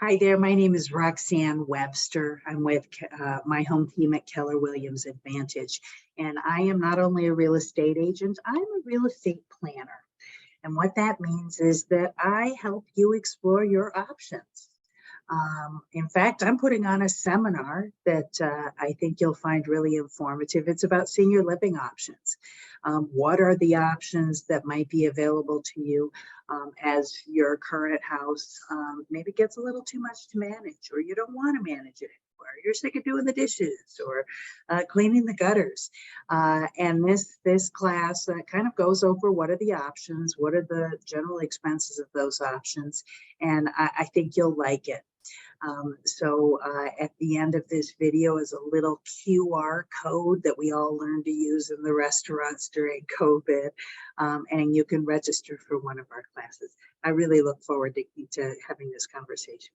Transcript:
Hi there, my name is Roxanne Webster. I'm with my home team at Keller Williams Advantage. And I am not only a real estate agent, I'm a real estate planner. And what that means is that I help you explore your options. In fact, I'm putting on a seminar that I think you'll find really informative. It's about senior living options. What are the options that might be available to you as your current house maybe gets a little too much to manage, or you don't want to manage it anymore, you're sick of doing the dishes or cleaning the gutters. And this class kind of goes over what are the options, what are the general expenses of those options, and I think you'll like it. At the end of this video is a little QR code that we all learned to use in the restaurants during COVID, and you can register for one of our classes. I really look forward to having this conversation.